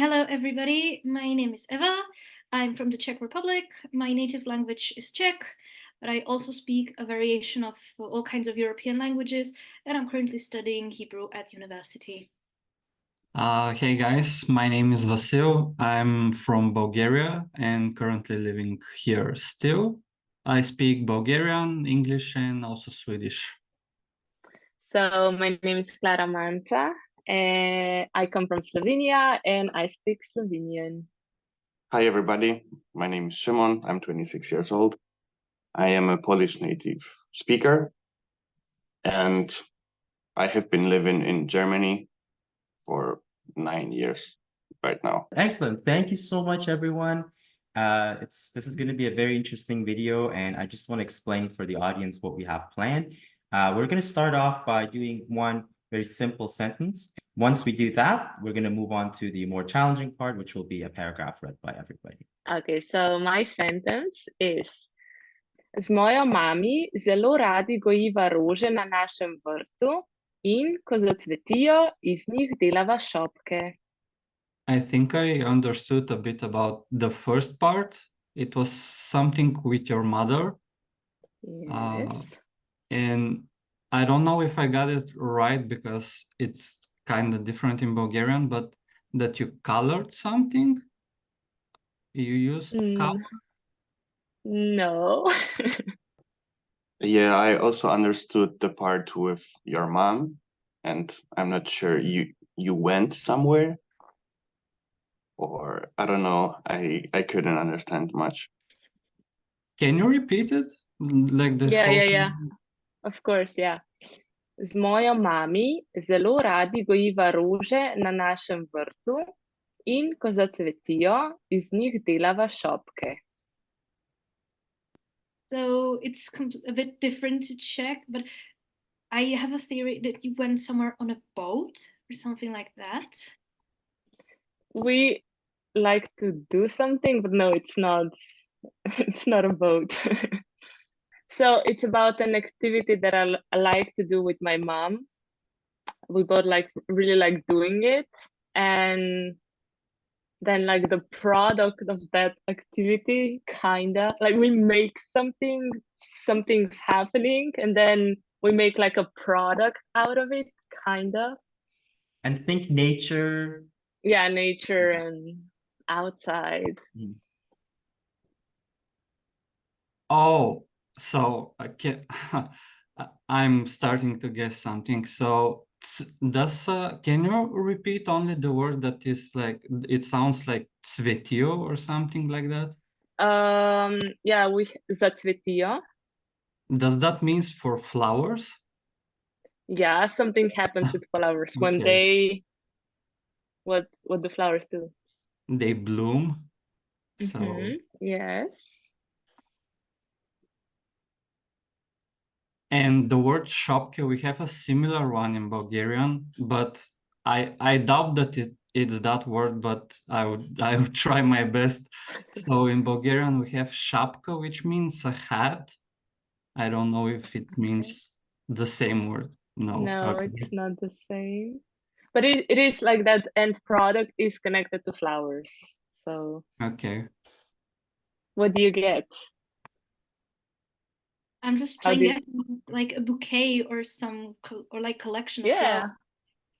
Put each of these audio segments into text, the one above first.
Hello, everybody. My name is Eva. I'm from the Czech Republic. My native language is Czech, but I also speak a variation of all kinds of European languages, and I'm currently studying Hebrew at university. Hey guys, my name is Vasil. I'm from Bulgaria and currently living here still. I speak Bulgarian, English, and also Swedish. So my name is Klara. I come from Slovenia and I speak Slovenian. Hi everybody, my name is Szymon. I'm 26 years old. I am a Polish native speaker and I have been living in Germany for 9 years right now. Excellent. Thank you so much, everyone. This is going to be a very interesting video, and I just want to explain for the audience what we have planned. We're going to start off by doing one very simple sentence. Once we do that, we're going to move on to the more challenging part, which will be a paragraph read by everybody. Okay, so my sentence is: Z mojo mami zelo radi gojiva rože na našem vrtu in ko zacvetijo, iz njih delava šopke. I think I understood a bit about the first part. It was something with your mother. Yes. And I don't know if I got it right because it's kind of different in Bulgarian, but that you colored something? You used color? No. Yeah, I also understood the part with your mom, and I'm not sure you went somewhere, or I don't know, I couldn't understand much. Can you repeat it? Like the whole thing? Yeah. Of course, yeah. Z mojo mami zelo radi gojiva rože na našem vrtu in ko zacvetijo, iz njih delava šopke. So it's a bit different to Czech, but I have a theory that you went somewhere on a boat or something like that. We like to do something, but no, it's not. It's not a boat. So it's about an activity that I like to do with my mom. We both really like doing it, and then like the product of that activity, kinda like we make something's happening, and then we make like a product out of it, kinda. And think nature. Yeah, nature and outside. Oh, so I'm starting to guess something. So can you repeat only the word that is like, it sounds like цветio or something like that? Yeah, zacvetijo. Does that mean for flowers? Yeah, something happens with flowers when they what the flowers do. They bloom. So yes. And the word shopke, we have a similar one in Bulgarian, but I doubt that it's that word, but I would try my best. So in Bulgarian we have shapka, which means a hat. I don't know if it means the same word. No, it's not the same. But it is like that end product is connected to flowers. So okay. What do you get? I'm just playing like a bouquet or like collection of flowers.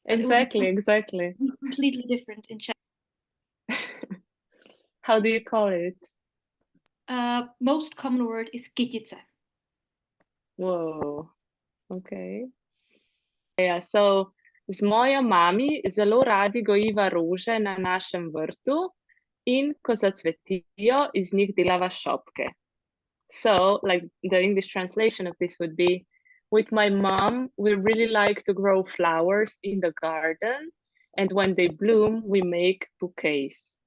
Exactly. Completely different in Czech. How do you call it? Most common word is kytice. Whoa. Okay. Yeah, so z mojo mami zelo radi gojiva rože na našem vrtu in ko zacvetijo, iz njih delava šopke. So, like the English translation of this would be, with my mom, we really like to grow flowers in the garden, and when they bloom, we make bouquets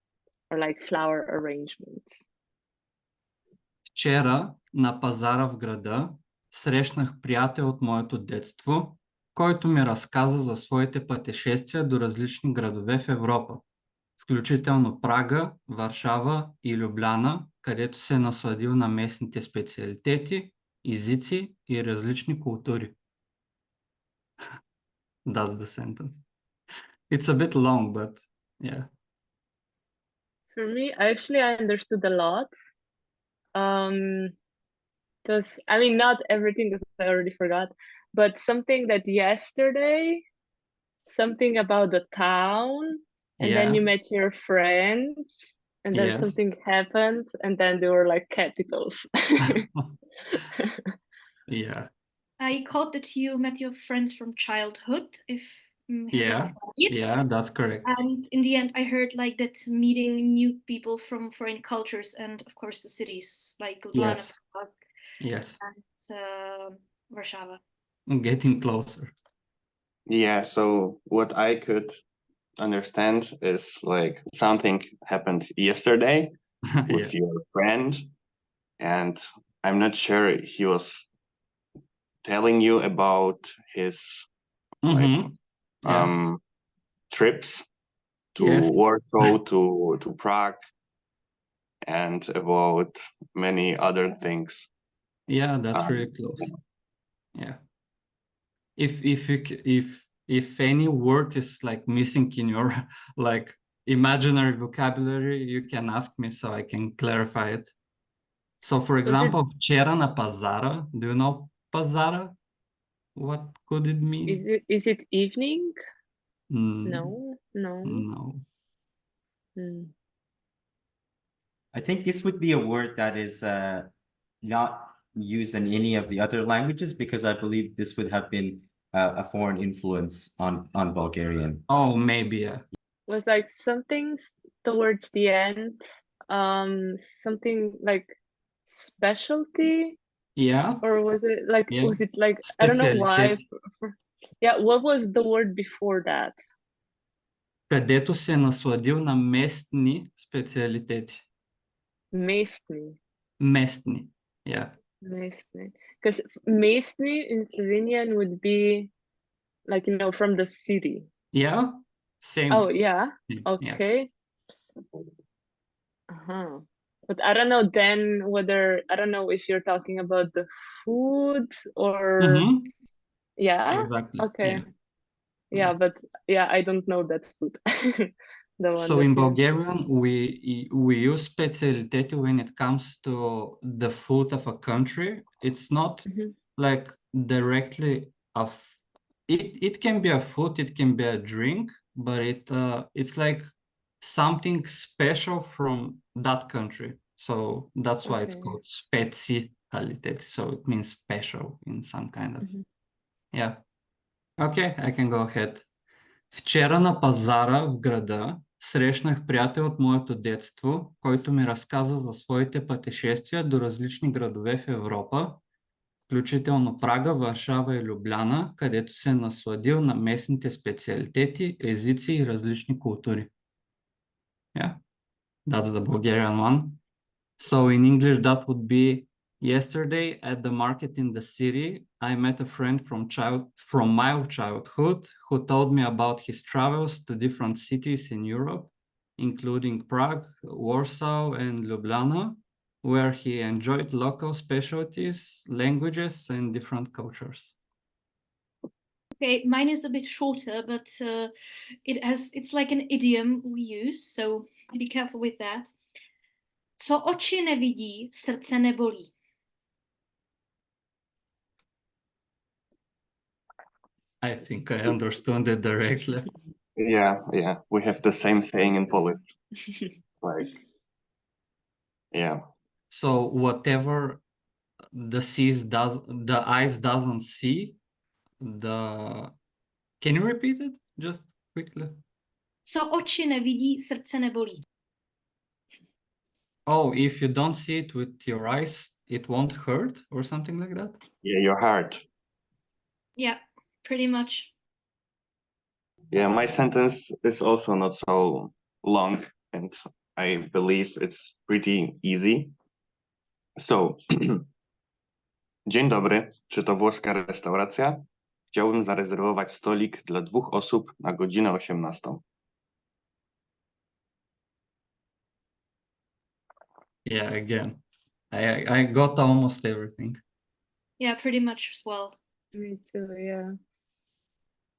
or like flower arrangements. Вчера на пазара в града срещнах приятел от моето детство, който ми разказа за своите пътешествия до различни градове в Европа, включително Прага, Варшава и Любляна, където се е насладил на местните специалитети, езици и различни култури. That's the sentence. It's a bit long, but yeah. For me, actually, I understood a lot. Because I mean, not everything, because I already forgot, but something that yesterday, something about the town, and then Yeah. you met your friends, and then Yes. something happened, and then they were like capitals. Yeah. I caught that you met your friends from childhood, if Yeah. right. Yeah, that's correct. And in the end, I heard like that meeting new people from foreign cultures and of course the cities like Ljubljana, Yes. Prague, Yes. and Warsaw. I'm getting closer. Yeah, so what I could understand is like something happened yesterday Yeah. with your friend, and I'm not sure he was telling you about his like Mhm. Yeah. trips to Yes. Warsaw, to Prague, and about many other things. Yeah, that's really close. Yeah. If any word is like missing in your like imaginary vocabulary, you can ask me so I can clarify it. So for example, вчера на пазара, do you know пазара? What could it mean? Is it evening? No. No. I think this would be a word that is not used in any of the other languages, because I believe this would have been a foreign influence on Bulgarian. Oh, maybe, yeah. Was like something towards the end, something like specialty, Yeah. or was it like Yeah. I don't know why. Специалитет. Yeah, what was the word before that? Където се насладил на местни специалитети. Местни. Местни, yeah. Местни. Because местни in Slovenian would be like, you know, from the city. Yeah, same. Oh, yeah. Yeah. Okay. But I don't know then whether, I don't know if you're talking about the food or Mhm. yeah. Exactly. Okay. Yeah. But yeah, I don't know that food. The one So that in you- Bulgarian, we use specialiteти when it comes to the food of a country. It's not like directly of it can be a food, it can be a drink, but it's like something special from that country. So that's why it's called specialiteti. So it means special in some kind of yeah. Okay, I can go ahead. Вчера на пазара в града срещнах приятел от моето детство, който ми разказа за своите пътешествия до различни градове в Европа, включително Прага, Варшава и Любляна, където се е насладил на местните специалитети, езици и различни култури. Yeah, that's the Bulgarian one. So in English that would be yesterday at the market in the city, I met a friend from my childhood who told me about his travels to different cities in Europe, including Prague, Warsaw, and Ljubljana, where he enjoyed local specialties, languages, and different cultures. Okay, mine is a bit shorter, but it's like an idiom we use, so be careful with that. Co oči nevidí, srdce nebolí. I think I understood it directly. Yeah, we have the same saying in Polish. Like, yeah. So whatever the eyes doesn't see, Can you repeat it just quickly? Co oči nevidí, srdce nebolí. Oh, if you don't see it with your eyes, it won't hurt or something like that? Yeah, your heart. Yeah, pretty much. Yeah, my sentence is also not so long, and I believe it's pretty easy. So, dzień dobry, czy to włoska restauracja? Chciałbym zarezerwować stolik dla 2 osób na godzinę 18. Yeah, again, I got almost everything. Yeah, pretty much as well. Me too, yeah.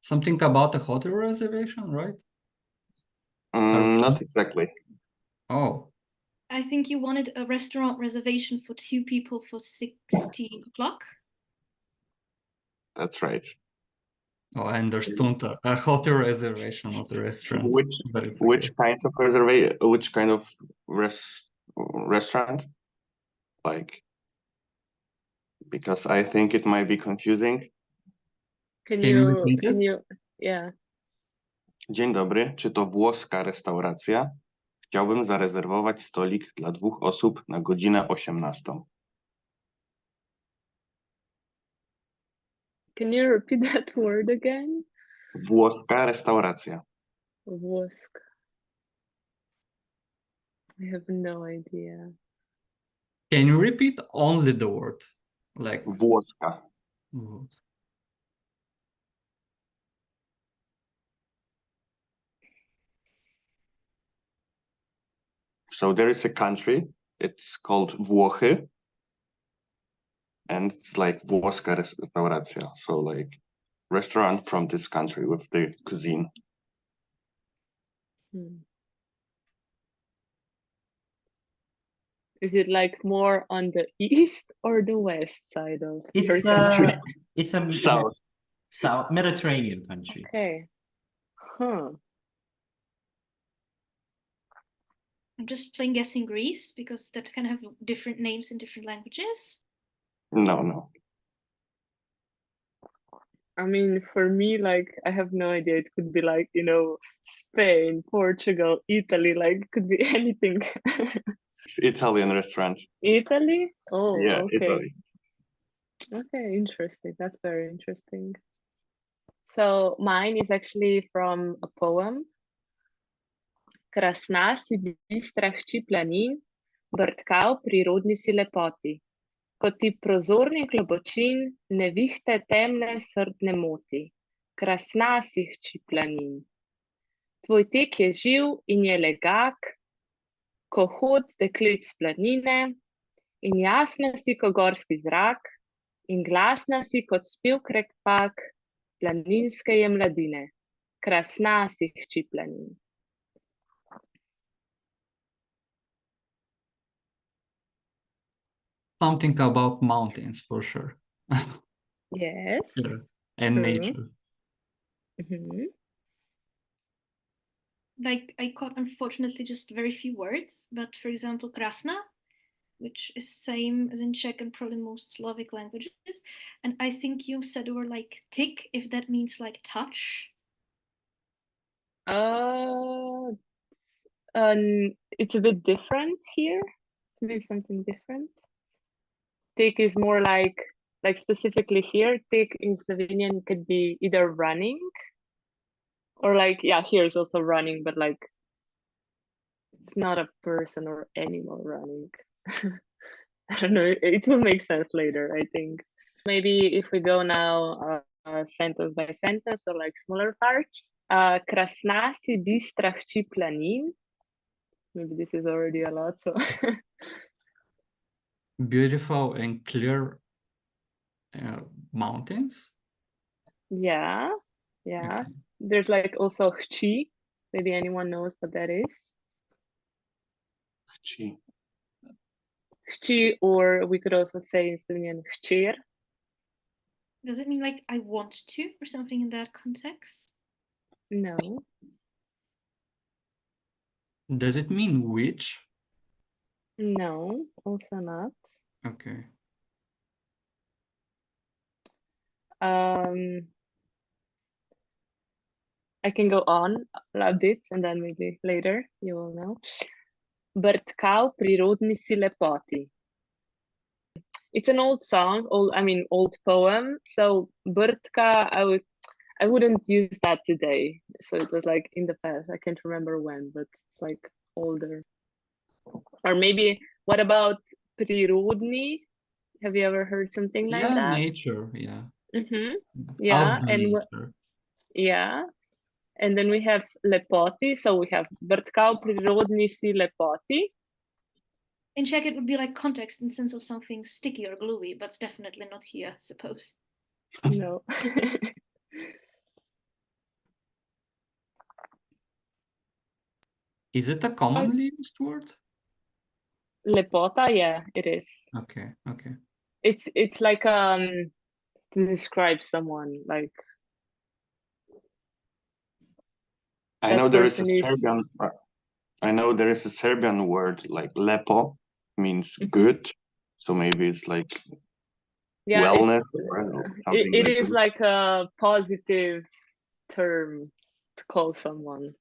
Something about a hotel reservation, right? Not exactly. Oh, I think you wanted a restaurant reservation for 2 people for 16 o'clock. That's right. oh, I understood. A hotel reservation, not a restaurant. But it's Which okay. kind of reservation? Which kind of restaurant? Like, because I think it might be confusing. Can Can you you, repeat it? yeah. Dzień dobry, czy to włoska restauracja? Chciałbym zarezerwować stolik dla 2 osób na godzinę 18. Can you repeat that word again? Włoska restauracja. Włosk. I have no idea. Can you repeat only the word? Like, Włoska. So there is a country, it's called Włochy, and it's like włoska restauracja, so like restaurant from this country with the cuisine. Is it like more on the east or the west side of your country? It's a South Mediterranean country. Okay. Huh. I'm just playing guessing Greece because that can have different names in different languages. No. I mean, for me, like, I have no idea. It could be like, Spain, Portugal, Italy, like, it could be anything. Italian restaurant. Italy? Oh, Yeah, okay. Italy. Okay, interesting. That's very interesting. So mine is actually from a poem. Krasna si bistra hči planin, brtkal prirodni si lepoti. Ko ti prozorni globočin, nevihte temne srdne moti. Krasna si hči planin. Tvoj tek je živ in je legak, ko hod deklic s planine, in jasna si ko gorski zrak, in glasna si kot spev krepak planinske je mladine. Krasna si hči planin. Something about mountains for sure. Yes. Yeah. And True. nature. Like, I caught, unfortunately, just very few words, but for example, krasna, which is same as in Czech and probably most Slavic languages. And I think you said the word like tick, if that means like touch. It's a bit different here. To be something different. Tick is more like specifically here, tick in Slovenian could be either running or like, yeah, here is also running, but like it's not a person or animal running. I don't know, it will make sense later, I think. Maybe if we go now sentence by sentence or like smaller parts. Krasna si bistra hči planin. Maybe this is already a lot, so. Beautiful and clear mountains? Yeah. Okay. There's like also hči. Maybe anyone knows what that is. Hči. Hči, or we could also say in Slovenian hčer. Does it mean like I want to or something in that context? No. Does it mean which? No, also not. Okay. I can go on a bit and then maybe later you will know. Brtkal prirodni si lepoti. It's an old song, old poem. So Brtka, I wouldn't use that today. So it was like in the past. I can't remember when, but it's like older. Or maybe, what about prirodni? Have you ever heard something like that? Nature, yeah. Yeah, Of the and nature. yeah. And then we have lepoti. So we have brtkal prirodni si lepoti. In Czech, it would be like context in sense of something sticky or gluey, but it's definitely not here, I suppose. No. Is it a commonly used word? Lepota, yeah, it is. Okay, okay. It's like to describe someone, like I that know there is a person is. Serbian. I know there is a Serbian word like lepo, means good. So maybe it's like Yeah, wellness it's or something it like is good. like a positive term to call someone.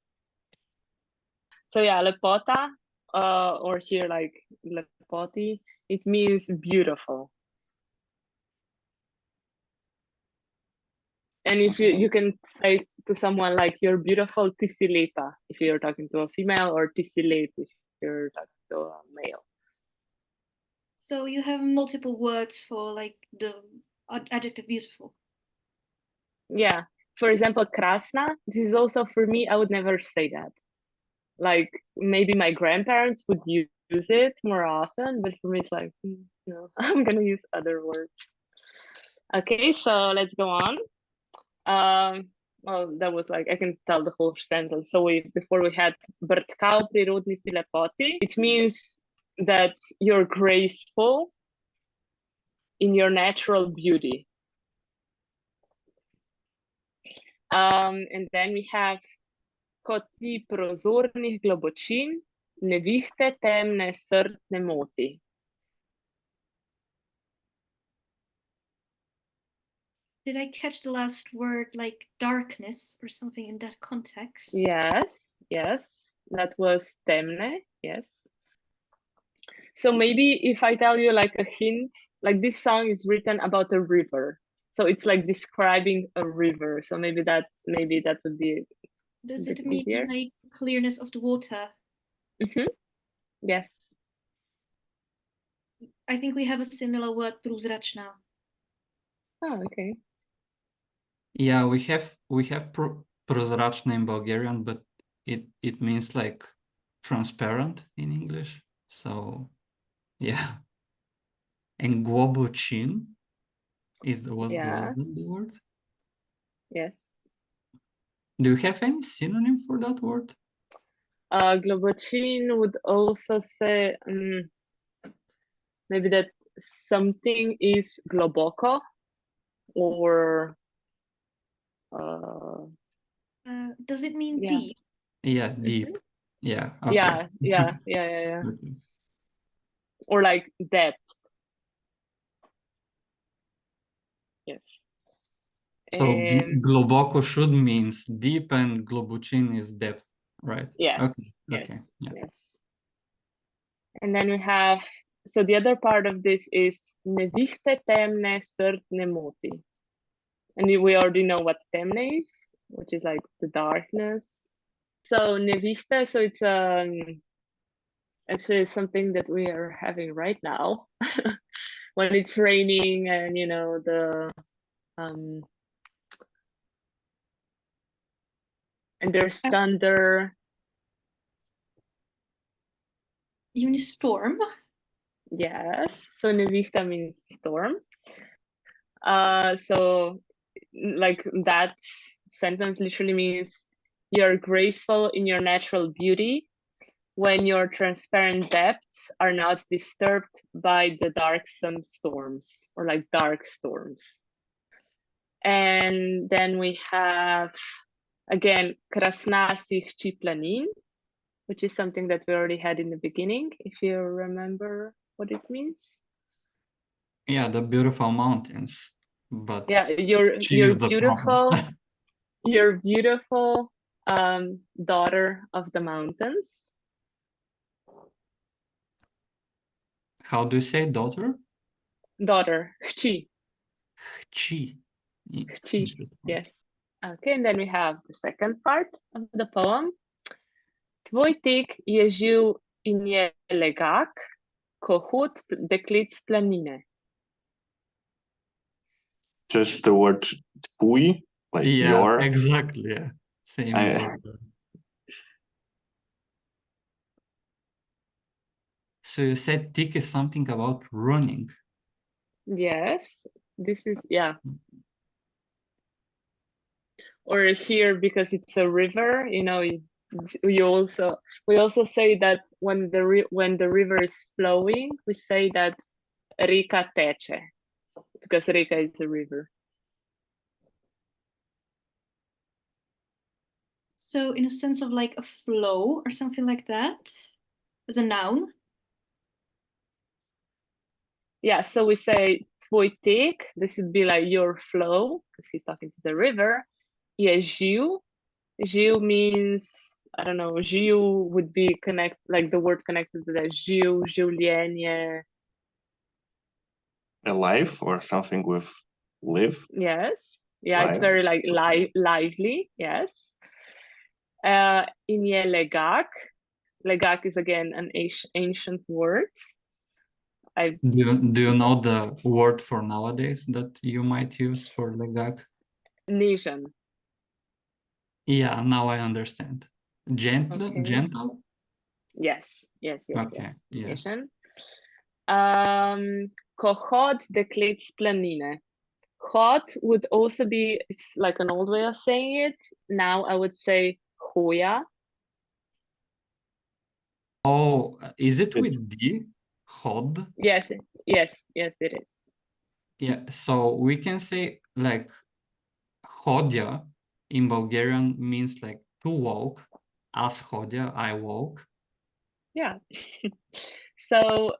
So yeah, lepota, or here like lepoti, it means beautiful. And if you can say to someone like you're beautiful, ti si lepa, if you're talking to a female, or ti si lep if you're talking to a male. So you have multiple words for like the adjective beautiful. Yeah. For example, krasna, this is also for me, I would never say that. Like maybe my grandparents would use it more often, but for me it's like, no, I'm gonna use other words. Okay, so let's go on. Well, that was like, I can tell the whole sentence. So before we had brtkao prirodni si lepoti, it means that you're graceful in your natural beauty. And then we have koti prozornih globočin, nevihte temne srd ne moti. Did I catch the last word like darkness or something in that context? Yes, that was temne, yes. So maybe if I tell you like a hint, like this song is written about a river. So it's like describing a river. So maybe that would be. Does bit it mean easier. like clearness of the water? Yes. I think we have a similar word, průzračná. Oh, okay. Yeah, we have prozračná in Bulgarian, but it means like transparent in English. So yeah. And globočin is the word. Yes. Do you have any synonym for that word? Globočin would also say maybe that something is globoko, or does it mean yeah. deep? Yeah, deep. Yeah. Okay. Yeah. Okay. Or like depth. Yes. So globoko should means deep and globočin is depth, right? Yes. Okay. Yeah. Yes. And then we have, so the other part of this is nevihte temne srd ne moti. And we already know what temne is, which is like the darkness. So nevihte, so it's actually something that we are having right now when it's raining and the and there's thunder. You mean storm? Yes. So nevihta means storm. So like that sentence literally means you're graceful in your natural beauty when your transparent depths are not disturbed by the darksome storms, or like dark storms. And then we have, again, krasna si hči planin, which is something that we already had in the beginning, if you remember what it means. Yeah, the beautiful mountains. But yeah, you're beautiful. You're beautiful, daughter of the mountains. How do you say daughter? Daughter, hči. Hči. Yes. Okay, and then we have the second part of the poem. Tvoj tek je živ in je legak, ko hod deklic planine. Just the word tvoj, like your. Exactly. Yeah, same word. So you said tik is something about running. Yes, this is, yeah. Or here, because it's a river, we also say that when the river is flowing, we say that reka teče, because reka is a river. So in a sense of like a flow or something like that, as a noun. Yeah, so we say tvoj tek, this would be like your flow, because he's talking to the river. Je živ. Živ means, I don't know, živ would be like the word connected to that, živ, življenje. Alive or something with live? Yes. Yeah, Live. it's very like lively, yes. In je legak. Legak is again an ancient word. Do you know the word for nowadays that you might use for legak? Nežen. Yeah, now I understand. Gentle, Okay. gentle? Yes. Okay, yeah. Nežen. Ko hod deklet s planine. Hod would also be, it's like an old way of saying it. Now I would say hoja. Oh, is it with D? Hod? Yes, it is. Yeah, so we can say like hodja in Bulgarian means like to walk. As hodja, I walk. Yeah. So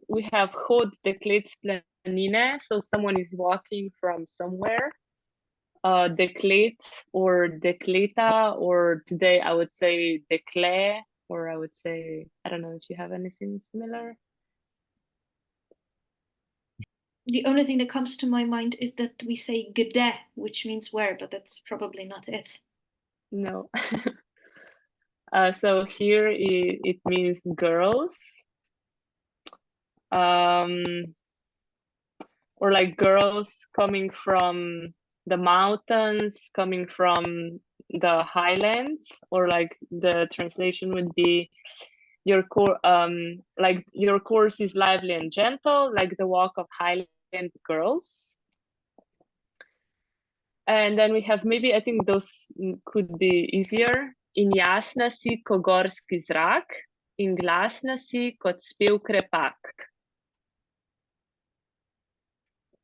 we have hod deklet s planine. So someone is walking from somewhere. Deklet or dekleta, or today I would say dekle, or I would say, I don't know if you have anything similar. The only thing that comes to my mind is that we say gde, which means where, but that's probably not it. No. So here it means girls. Or like girls coming from the mountains, coming from the highlands, or like the translation would be your course is lively and gentle, like the walk of highland girls. And then we have, maybe I think those could be easier. In jasna si ko gorski zrak, in glasna si kot spev krepak.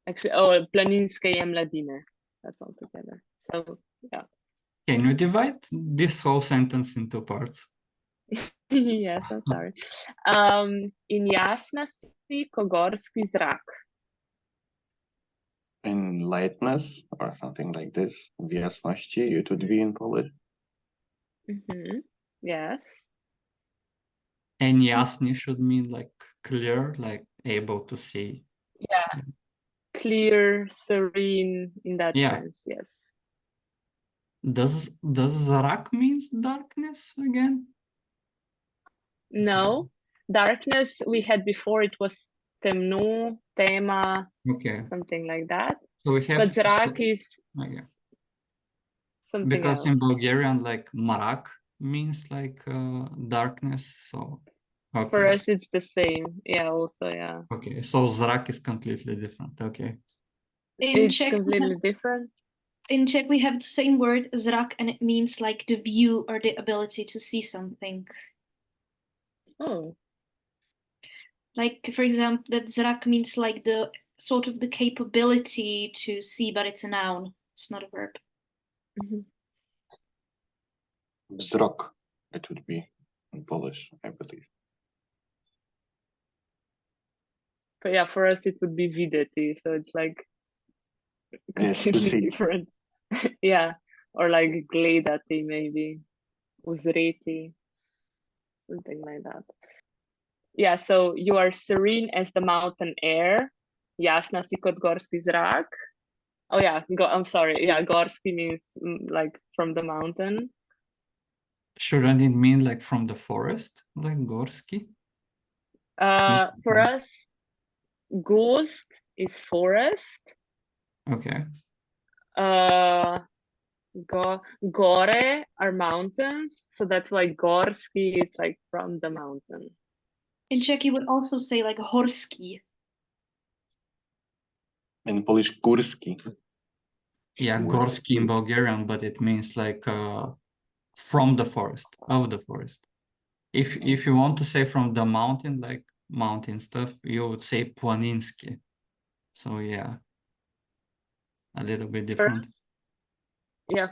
Actually, oh, planinske je mladine. That's all together. So, yeah. Can you divide this whole sentence into parts? Yes, I'm sorry. In jasna si ko gorski zrak. In lightness or something like this. W jasności, it would be in Polish. Yes. And jasny should mean like clear, like able to see. Yeah. Clear, serene, in that sense, yes. Does zrak means darkness again? No. Darkness we had before, it was temno, tema, Okay. something like that. So we have, but zrak is something because else. in Bulgarian, like marak means like darkness. So okay. For us, it's the same. Yeah, also, yeah. Okay, so zrak is completely different. Okay. It's completely different. In Czech, we have the same word, zrak, and it means like the view or the ability to see something. Oh. Like, for example, that zrak means like the sort of the capability to see, but it's a noun. It's not a verb. Wzrok, it would be in Polish, I believe. But yeah, for us, it would be videti. So it's like completely different. Yeah. Or like gledati, maybe. Uzreti. Something like that. Yeah, so you are serene as the mountain air. Jasna si kot gorski zrak. Oh yeah, I'm sorry. Yeah, gorski means like from the mountain. Shouldn't it mean like from the forest, like gorski? For us, gost is forest. Okay. Gore are mountains, so that's why gorski is like from the mountain. In Czech, you would also say like horski. In Polish, górski. Yeah, gorski in Bulgarian, but it means like from the forest, of the forest. If you want to say from the mountain, like mountain stuff, you would say planinski. So yeah, a little bit different.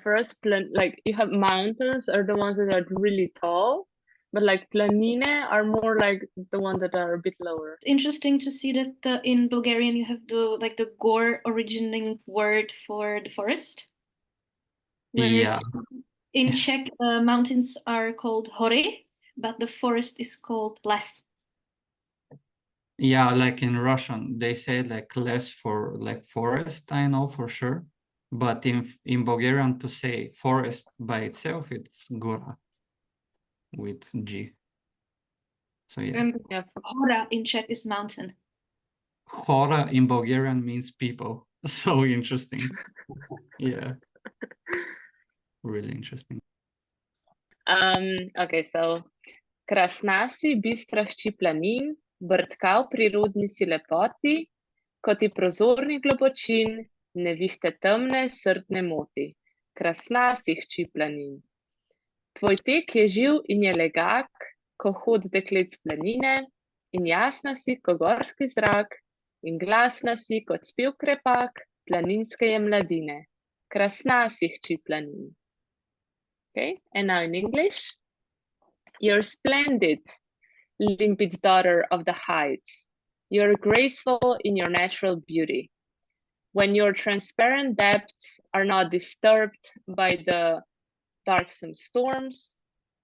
For us, like you have mountains are the ones that are really tall, but like planine are more like the ones that are a bit lower. It's interesting to see that in Bulgarian you have the gore originating word for the forest. Whereas in Czech, mountains are called hory, but the forest is called les. Yeah, like in Russian, they say like les for like forest, I know for sure. But in Bulgarian, to say forest by itself, it's gora with G. So yeah. And hora in Czech is mountain. Hora in Bulgarian means people. So interesting. Yeah. Really interesting. Okay, so krasna si, bistra hči planin, brtkal prirodni si lepoti, kot ti prozorni globočin, nevihte temne srtne moti. Krasna si, hči planin. Tvoj tek je živ in je legak, ko hod deklet s planine, in jasna si, ko gorski zrak, in glasna si, kot spev krepak, planinske je mladine. Krasna si, hči planin. Okay, and now in English. You're splendid, limpid daughter of the heights. You're graceful in your natural beauty. When your transparent depths are not disturbed by the darksome storms,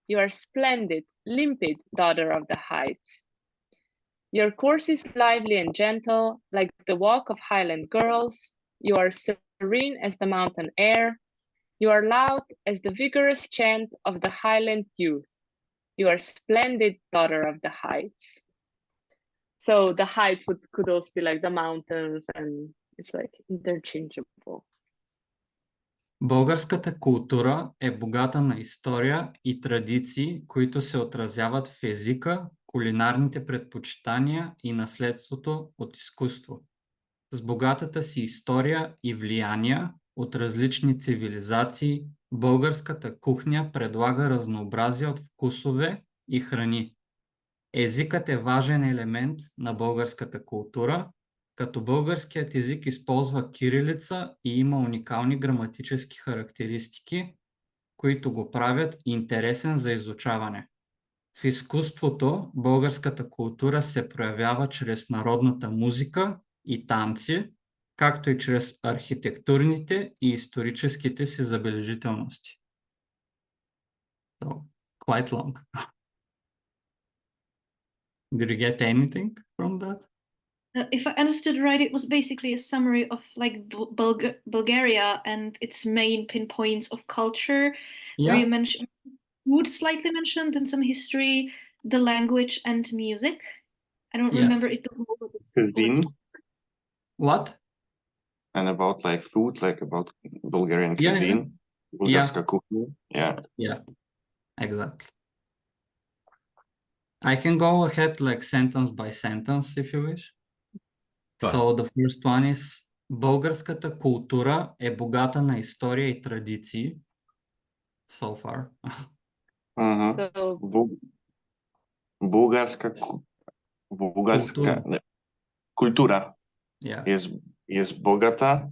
you are splendid, limpid daughter of the heights. Your course is lively and gentle, like the walk of highland girls. You are serene as the mountain air. You are loud as the vigorous chant of the highland youth. You are splendid daughter of the heights. So the heights could also be like the mountains, and it's like interchangeable. Българската култура е богата на история и традиции, които се отразяват в езика, кулинарните предпочитания и наследството от изкуство. С богатата си история и влияния от различни цивилизации, българската кухня предлага разнообразие от вкусове и храни. Езикът е важен елемент на българската култура, като българският език използва кирилица и има уникални граматически характеристики, които го правят интересен за изучаване. В изкуството българската култура се проявява чрез народната музика и танци, както и чрез архитектурните и историческите си забележителности. So, quite long. Did you get anything from that? If I understood right, it was basically a summary of like Bulgaria and its main pinpoints of culture. Yeah. Where you mentioned food, slightly mentioned, and some history, the language and music. I don't remember it. Cuisine. What? And about like food, like about Bulgarian cuisine. Bulgarska kuchnia. Yeah, exactly. I can go ahead like sentence by sentence if you wish. So the first one is българската култура е богата на история и традиции. So far. Bulgarska култура is богата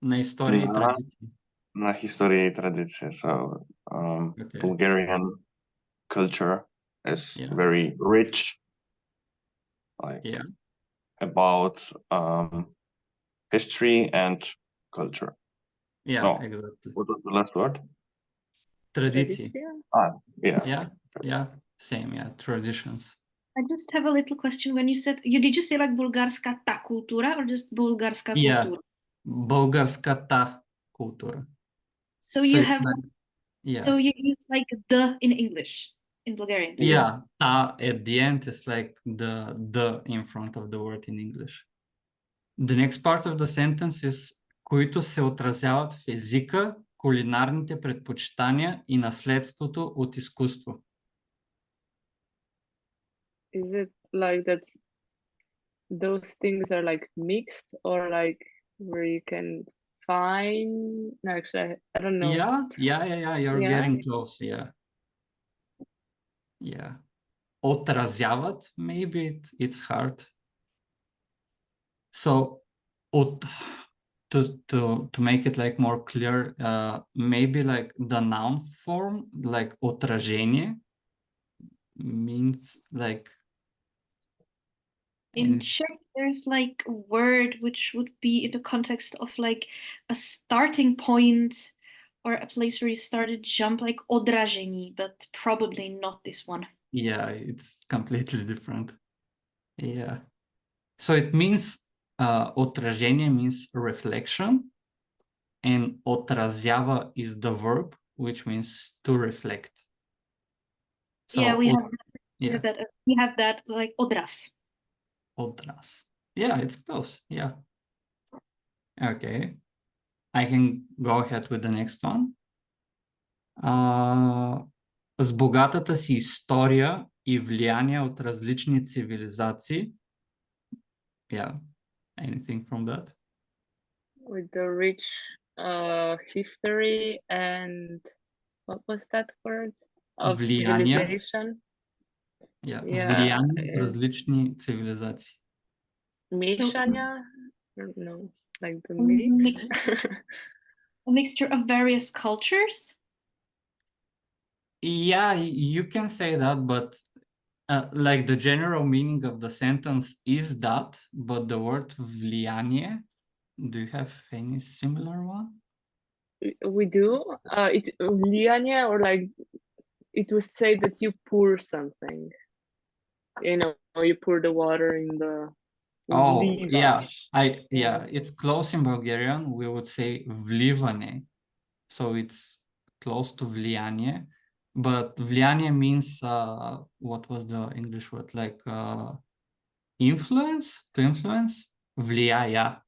на история и традиции. На история и традиции. So Bulgarian culture is very rich, like about history and culture. Yeah, exactly. What was the last word? Традиции. Yeah, Same, traditions. I just have a little question. When you said, did you say like bulgarskata kultura or just bulgarska kultura? Bulgarskata kultura. So you have, so you use like the in English, in Bulgarian. Yeah, ta at the end is like the in front of the word in English. The next part of the sentence is които се отразяват в езика, кулинарните предпочитания и наследството от изкуство. Is it like that those things are like mixed, or like where you can define. No, actually, I don't know. Yeah. You're Yeah. getting close. Yeah. Отразяват, maybe it's hard. So, to make it like more clear, maybe like the noun form, like отражение, means like In Czech, there's like a word which would be in the context of like a starting point or a place where you started jump, like odražení, but probably not this one. Yeah, it's completely different. Yeah. So it means отражение means reflection, and отразява is the verb, which means to reflect. So yeah, we yeah. have that like odraz. Odraz. Yeah, it's close. Yeah. Okay. I can go ahead with the next one. С богатата си история и влияние от различни цивилизации. Yeah. Anything from that? With the rich history and what was that word? Of Влияние. civilization. Yeah. Yeah. Влияние от различни цивилизации. Mixania? No, like the Mix. mix. A mixture of various cultures. Yeah, you can say that, but like the general meaning of the sentence is that, but the word влияние, do you have any similar one? We do. It влияние, or like it would say that you pour something. You know, you pour the water in the. Oh, vlivaš. yeah, it's close in Bulgarian. We would say vlivane. So it's close to влияние. But влияние means, what was the English word? Like influence? To influence? Влияя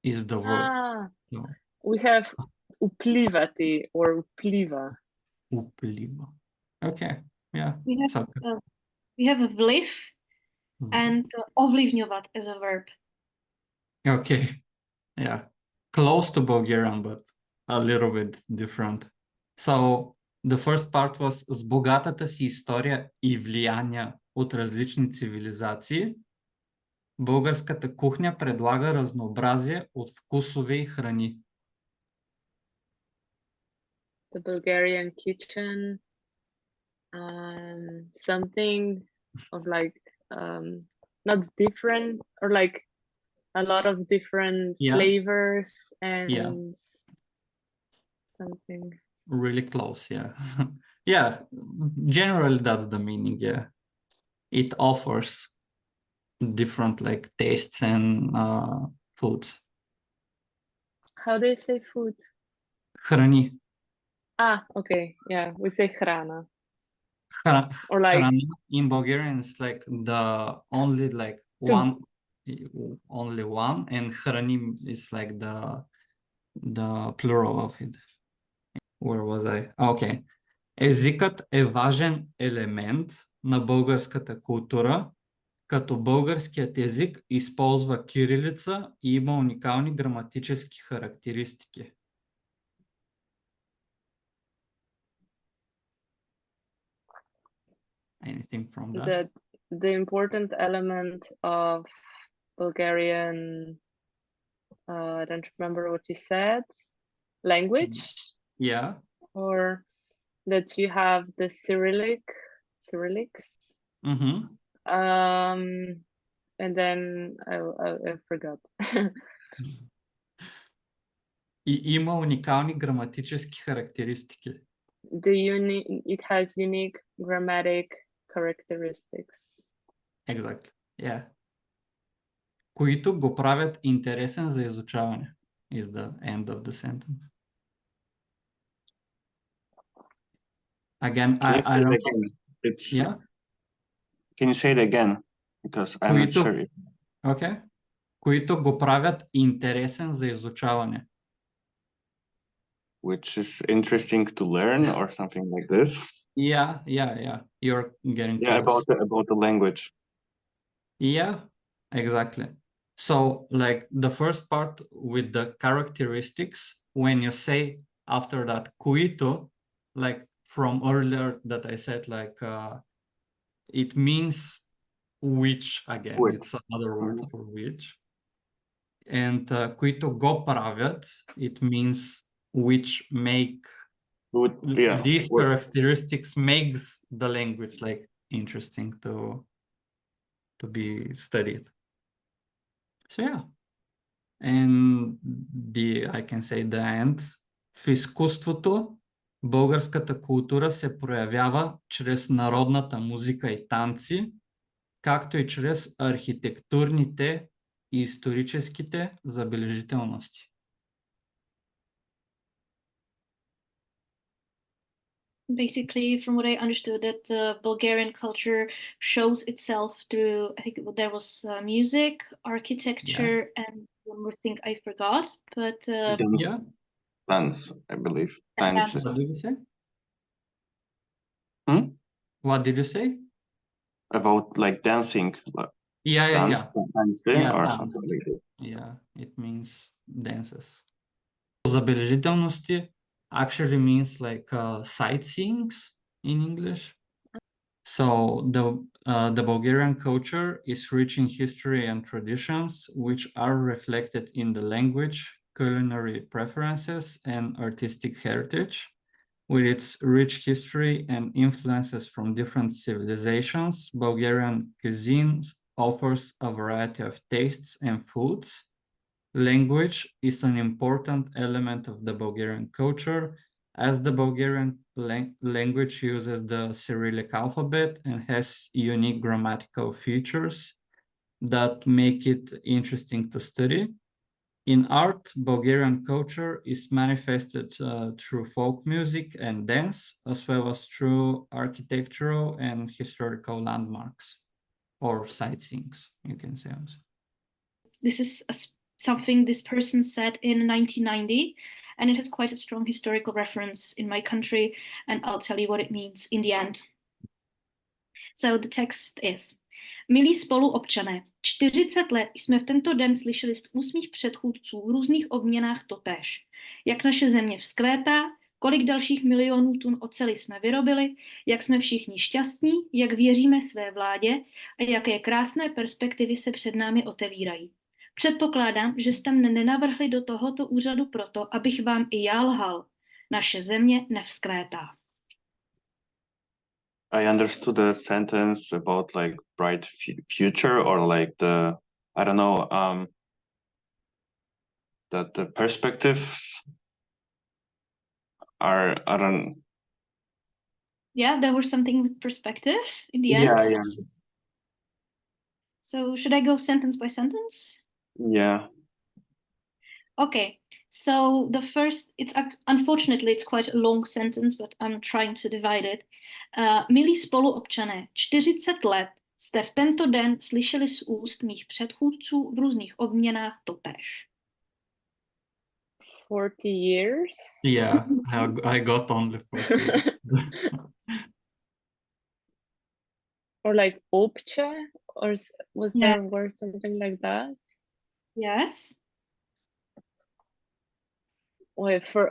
is the verb. So, we have vplivati or vpliva. Vpliva. Okay, yeah. We have a vliv and ovlivňovat as a verb. Okay, yeah. Close to Bulgarian, but a little bit different. So the first part was с богатата си история и влияния от различни цивилизации. Българската кухня предлага разнообразие от вкусове и храни. The Bulgarian kitchen, something of like not different, or like a lot of different flavors and something. Really close, yeah. Yeah, generally that's the meaning, yeah. It offers different like tastes and foods. How do you say food? Храни. Okay, yeah, we say hrana. Or like hrana in Bulgarian is like the only like only one, and храни is like the plural of it. Where was I? Okay. Езикът е важен елемент на българската култура, като българският език използва кирилица и има уникални граматически характеристики. Anything from that? The important element of Bulgarian, I don't remember what you said, language? Yeah. Or that you have the Cyrillics. And then I forgot. Има уникални граматически характеристики. It has unique grammatic characteristics. Exactly. Yeah. Които го правят интересен за изучаване. Is the end of the sentence. Again, I don't know. Yeah. Can you say it again? Because I'm not sure. Okay. Които го правят интересен за изучаване. Which is interesting to learn or something like this. Yeah. You're getting close. About the language. Yeah, exactly. So like the first part with the characteristics, when you say after that kuito, like from earlier that I said, like it means which again, Which. it's another word for which. And които го правят, it means which make these characteristics makes the language like interesting to be studied. So yeah. And I can say the end. В изкуството българската култура се проявява чрез народната музика и танци, както и чрез архитектурните и историческите забележителности. Basically, from what I understood, that Bulgarian culture shows itself through, I think there was music, architecture, and one more thing I forgot, but Yeah. Dance, I believe. Dance. What did you say? What did you say? About like dancing. Yeah. Dance, or dance. something like that. Yeah, it means dances. Забележителности actually means like sightseeings in English. So the Bulgarian culture is rich in history and traditions, which are reflected in the language, culinary preferences, and artistic heritage. With its rich history and influences from different civilizations, Bulgarian cuisine offers a variety of tastes and foods. Language is an important element of the Bulgarian culture, as the Bulgarian language uses the Cyrillic alphabet and has unique grammatical features that make it interesting to study. In art, Bulgarian culture is manifested through folk music and dance, as well as through architectural and historical landmarks, or sightseeings, you can say. This is something this person said in 1990, and it has quite a strong historical reference in my country, and I'll tell you what it means in the end. So the text is: Milí spoluobčané, 40 let jsme v tento den slyšeli z úst mých předchůdců v různých obměnách totéž. Jak naše země vzkvétá, kolik dalších milionů tun oceli jsme vyrobili, jak jsme všichni šťastní, jak věříme své vládě a jaké krásné perspektivy se před námi otevírají. Předpokládám, že jste mne nenavrhli do tohoto úřadu proto, abych vám i já lhal. Naše země nevzkvétá. I understood the sentence about like bright future, or like the, I don't know, that the perspectives are, I don't. Yeah, there was something with perspectives in the end. Yeah. So should I go sentence by sentence? Yeah. Okay, so the first, unfortunately, it's quite a long sentence, but I'm trying to divide it. Milí spoluobčané, 40 let jste v tento den slyšeli z úst mých předchůdců v různých obměnách totéž. 40 years? Yeah, I got only 40. Or like obče, or was there a word something like that? Yes. Wait, for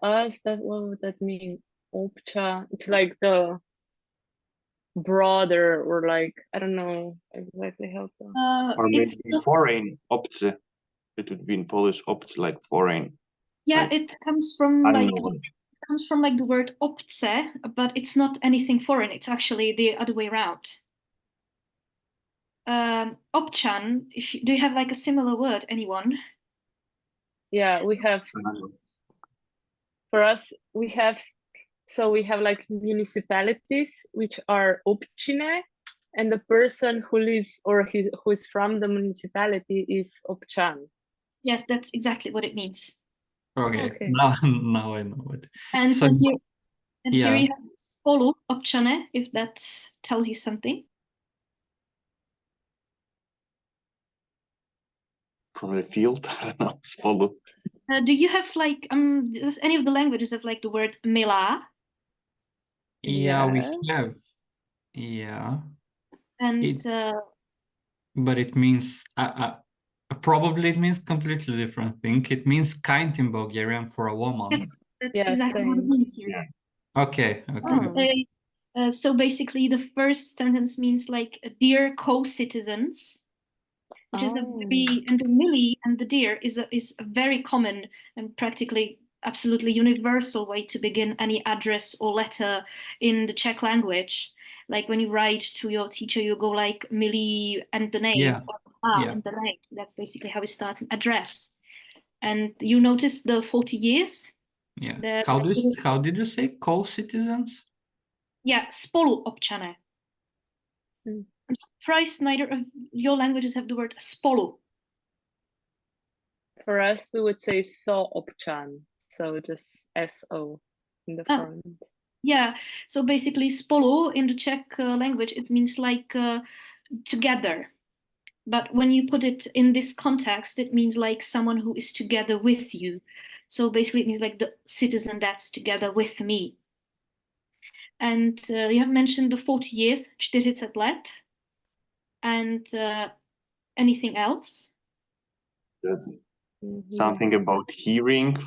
us, what would that mean? Obcha, it's like the brother, or like, I don't know exactly how to. Or maybe foreign, obce. It would be in Polish, obce, like foreign. Yeah, like, it comes from the word obce, but it's not anything foreign. It's actually the other way around. Obchan, do you have like a similar word, anyone? Yeah, we have, for us, we have like municipalities, which are občine, and the person who lives or who is from the municipality is občan. Yes, that's exactly what it means. Okay. Now I know it. And so here you have spoluobčané, if that tells you something. From the field, I don't know, spolu. Do you have like, does any of the languages have like the word milá? Yeah, we have. Yeah. And but it means probably it means completely different thing. It means kind in Bulgarian for a woman. Yes, that's Yeah, exactly what it same. means here. Yeah. Okay. Oh. So basically, the first sentence means like dear co-citizens, which is a very, and the milli and the dear is a very common and practically absolutely universal way to begin any address or letter in the Czech language. Like when you write to your teacher, you go like milli and the name, Yeah. or Yeah. and the name. That's basically how we start an address. And you notice the 40 years? Yeah. How did you say co-citizens? Yeah, spoluobčané. Mm. I'm surprised neither of your languages have the word spolu. For us, we would say so-občan, so just S-O in the front. Yeah, so basically spolu in the Czech language, it means like together. But when you put it in this context, it means like someone who is together with you. So basically it means like the citizen that's together with me. And you have mentioned the 40 years, 40 let. And anything else? Something about hearing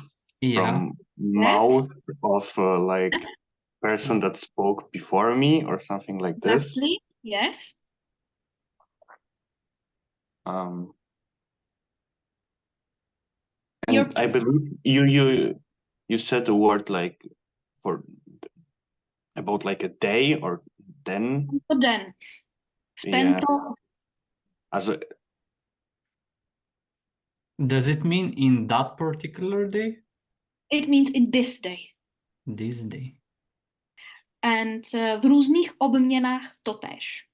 from mouth of like person that spoke before me or something like this. Exactly. Yes. And I believe you said the word like for about like a day or then. Den. Yeah. Does it mean in that particular day? It means in this day. This day. And v různých obměnách totéž.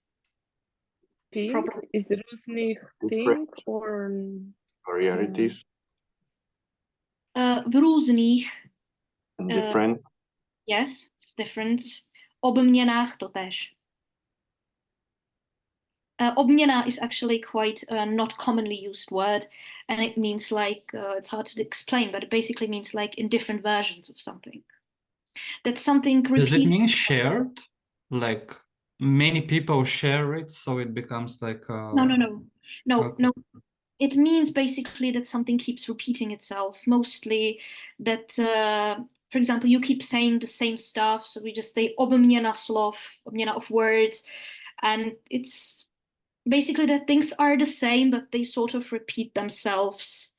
Pink? Is různých pink or varieties? V různých. Different. Yes, it's different. Obměnách totéž. Obměna is actually quite a not commonly used word, and it means like, it's hard to explain, but it basically means like in different versions of something. That something repeats. Does it mean shared? Like many people share it, so it becomes like No. It means basically that something keeps repeating itself. Mostly that, for example, you keep saying the same stuff. So we just say obměna slov, obměna of words, and it's basically that things are the same, but they sort of repeat themselves.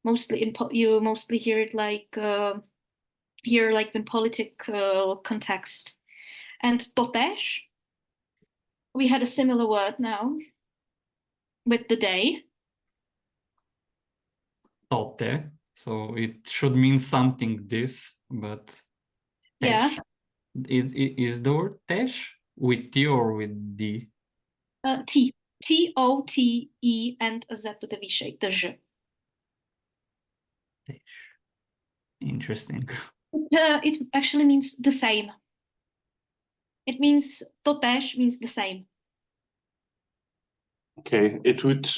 Mostly you mostly hear it like in political context. And totéž, we had a similar word now with the day. Tote, so it should mean something this, but yeah. Is the word tesh with T or with D? T. T-O-T-E and a Z with a V shape, the Ž. Interesting. It actually means the same. It means totéž means the same. Okay, it would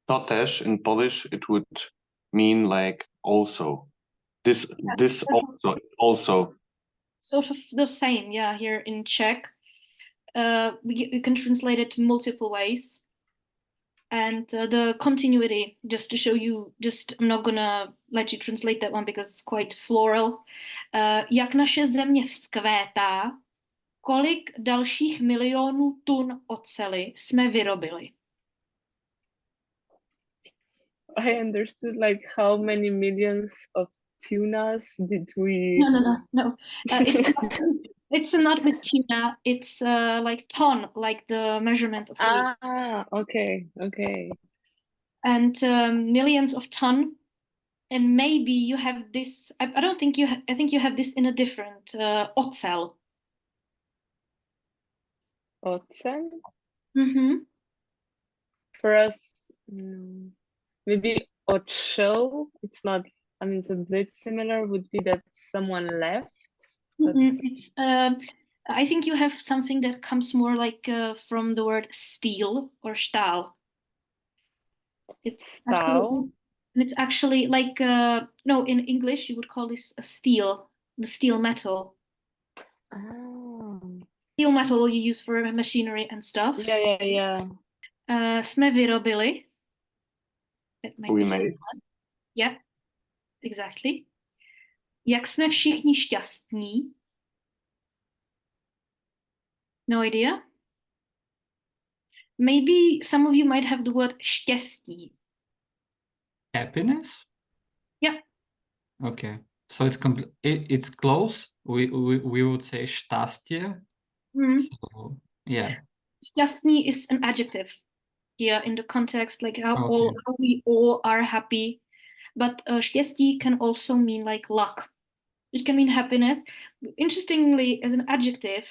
totéž in Polish. It would mean like also. This also. Sort of the same, yeah. Here in Czech, we can translate it multiple ways. And the continuity, just to show you, I'm not gonna let you translate that one because it's quite floral. Jak naše země vzkvétá, kolik dalších milionů tun oceli jsme vyrobili? I understood like how many millions of tunas did we... No. It's not with tuna. It's like ton, like the measurement of weight. Okay. And millions of ton. And maybe you have this. I don't think I think you have this in a different ocel. Ocel? Mm-hmm. For us, maybe ocho. It's not. I mean, it's a bit similar. Would be that someone left. It's I think you have something that comes more like from the word steel or stahl. It's stahl. And it's actually like no, in English you would call this a steel, the steel metal. Oh. Steel metal you use for machinery and stuff. Yeah. Jsme vyrobili. We made. Yeah, exactly. Jak jsme všichni šťastní? No idea. Maybe some of you might have the word štěstí. Happiness? Yeah. Okay. So it's close. We would say šťastie. So, yeah. Šťastný is an adjective here in the context, like how we all are happy. But štěstí can also mean like luck. It can mean happiness. Interestingly, as an adjective,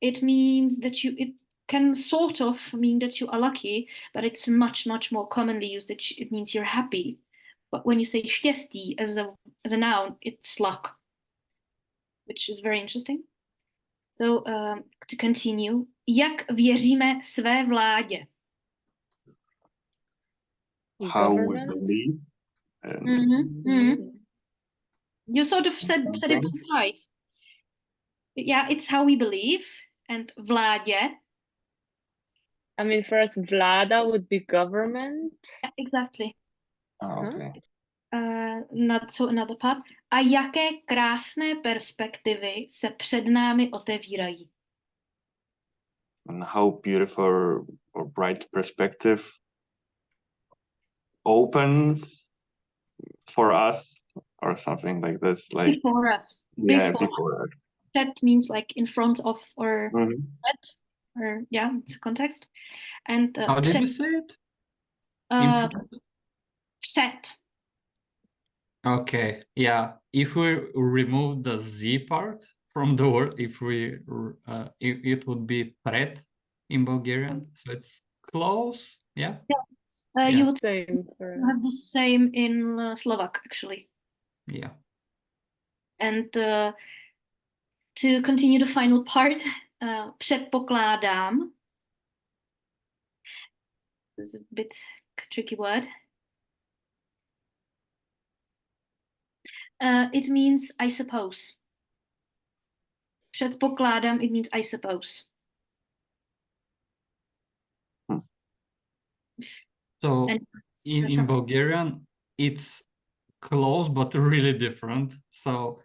it means that it can sort of mean that you are lucky, but it's much, much more commonly used that it means you're happy. But when you say štěstí as a noun, it's luck, which is very interesting. So to continue, jak věříme své vládě? How we believe. You sort of said it both right. Yeah, it's how we believe. And vládě. I mean, for us, vláda would be government. Yeah, exactly. Oh, okay. Another part. A jaké krásné perspektivy se před námi otevírají? And how beautiful or bright perspective open for us or something like this. Like before us. Yeah, before us. That means like in front of or at, or yeah, it's a context. And how did you say it? Před. Okay, yeah. If we remove the Z part from the word, if it would be pred in Bulgarian, so it's close. Yeah. You would have the same in Slovak, actually. Yeah. And to continue the final part, předpokládám. This is a bit tricky word. It means I suppose. Předpokládám, it means I suppose. So in Bulgarian, it's close but really different. So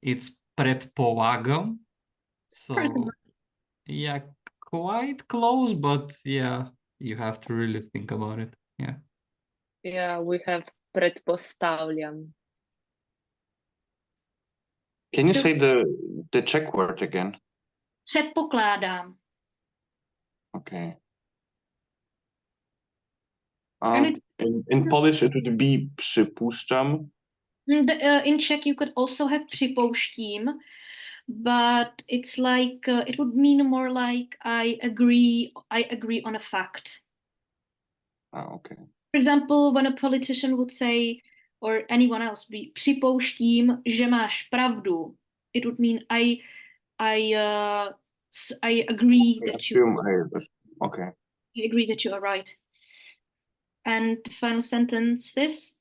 it's предполагам. So yeah, quite close, but yeah, you have to really think about it. Yeah. Yeah, we have предпоставлям. Can you say the Czech word again? Předpokládám. Okay. In Polish, it would be przypuszczam. In Czech, you could also have připouštím, but it's like it would mean more like I agree on a fact. Oh, okay. For example, when a politician would say, or anyone else, připouštím, že máš pravdu, it would mean I agree that you. Okay. I agree that you are right. And the final sentences,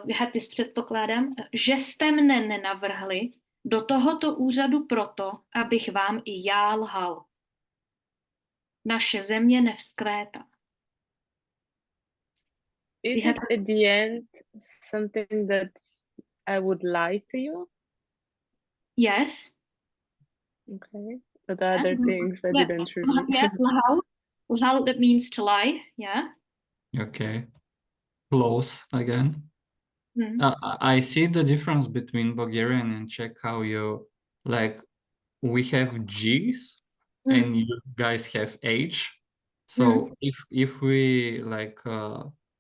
we had this předpokládám, že jste mne nenavrhli do tohoto úřadu proto, abych vám i já lhal. Naše země nevzkvétá. Is it at the end something that I would lie to you? Yes. Okay. But the other things I didn't really. Yeah, lhal. Lhal, that means to lie. Yeah. Okay. Close again. I see the difference between Bulgarian and Czech, how you like, we have G's and you guys have H. So if we like,